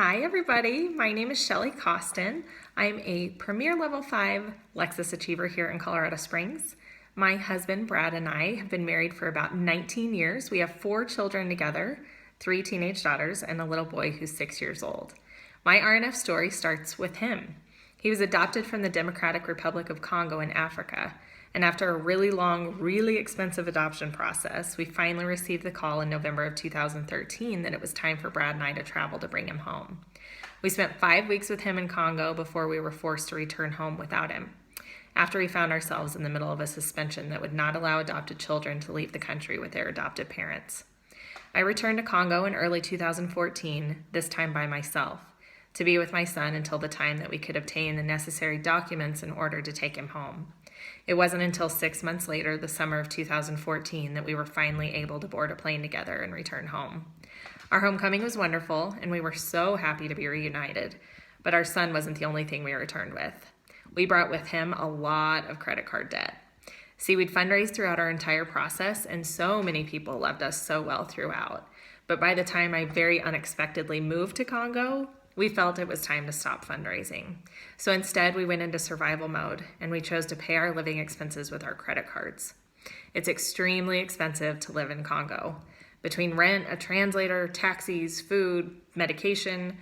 Hi everybody, my name is Shellie Costain. I'm a Premier Level 5 Lexus Achiever here in Colorado Springs. My husband Brad and I have been married for about 19 years. We have 4 children together, 3 teenage daughters and a little boy who's 6 years old. My RNF story starts with him. He was adopted from the Democratic Republic of Congo in Africa, and after a really long, really expensive adoption process, we finally received the call in November of 2013 that it was time for Brad and I to travel to bring him home. We spent 5 weeks with him in Congo before we were forced to return home without him, after we found ourselves in the middle of a suspension that would not allow adopted children to leave the country with their adopted parents. I returned to Congo in early 2014, this time by myself, to be with my son until the time that we could obtain the necessary documents in order to take him home. It wasn't until 6 months later, the summer of 2014, that we were finally able to board a plane together and return home. Our homecoming was wonderful, and we were so happy to be reunited, but our son wasn't the only thing we returned with. We brought with him a lot of credit card debt. See, we'd fundraised throughout our entire process, and so many people loved us so well throughout. But by the time I very unexpectedly moved to Congo, we felt it was time to stop fundraising. So instead, we went into survival mode, and we chose to pay our living expenses with our credit cards. It's extremely expensive to live in Congo. Between rent, a translator, taxis, food, medication,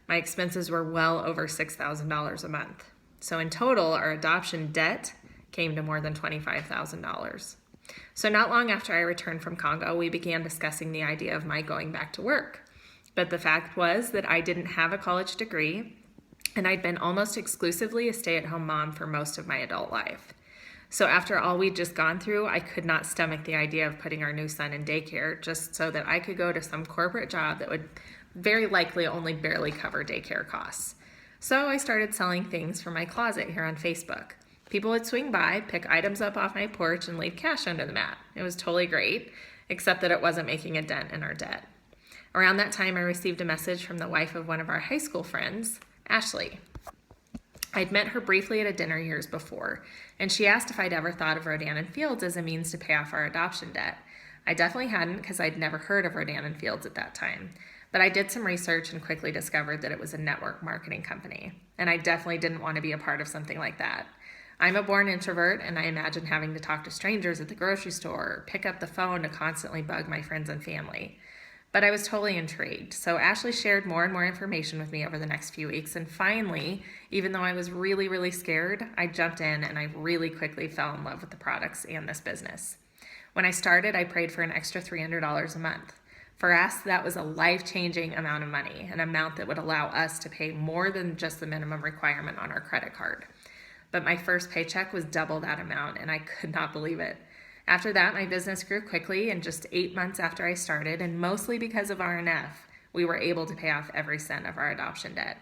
my expenses were well over $6,000 a month. So in total, our adoption debt came to more than $25,000. So not long after I returned from Congo, we began discussing the idea of my going back to work. But the fact was that I didn't have a college degree, and I'd been almost exclusively a stay-at-home mom for most of my adult life. So after all we'd just gone through, I could not stomach the idea of putting our new son in daycare just so that I could go to some corporate job that would very likely only barely cover daycare costs. So I started selling things from my closet here on Facebook. People would swing by, pick items up off my porch, and leave cash under the mat. It was totally great, except that it wasn't making a dent in our debt. Around that time, I received a message from the wife of one of our high school friends, Ashley. I'd met her briefly at a dinner years before, and she asked if I'd ever thought of Rodan+Fields as a means to pay off our adoption debt. I definitely hadn't, because I'd never heard of Rodan+Fields at that time. But I did some research and quickly discovered that it was a network marketing company, and I definitely didn't want to be a part of something like that. I'm a born introvert, and I imagine having to talk to strangers at the grocery store or pick up the phone to constantly bug my friends and family. But I was totally intrigued, so Ashley shared more and more information with me over the next few weeks, and finally, even though I was really, really scared, I jumped in and I really quickly fell in love with the products and this business. When I started, I prayed for an extra $300 a month. For us, that was a life-changing amount of money, an amount that would allow us to pay more than just the minimum requirement on our credit card. But my first paycheck was double that amount, and I could not believe it. After that, my business grew quickly, and just 8 months after I started, and mostly because of RNF, we were able to pay off every cent of our adoption debt.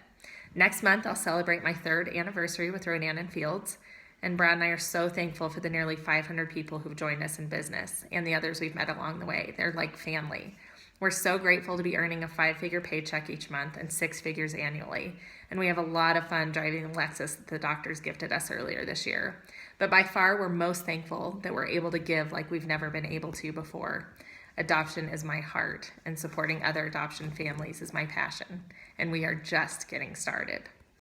Next month, I'll celebrate my 3rd anniversary with Rodan+Fields, and Brad and I are so thankful for the nearly 500 people who've joined us in business, and the others we've met along the way. They're like family. We're so grateful to be earning a 5-figure paycheck each month and 6 figures annually, and we have a lot of fun driving the Lexus that the doctors gifted us earlier this year. But by far, we're most thankful that we're able to give like we've never been able to before. Adoption is my heart, and supporting other adoption families is my passion, and we are just getting started.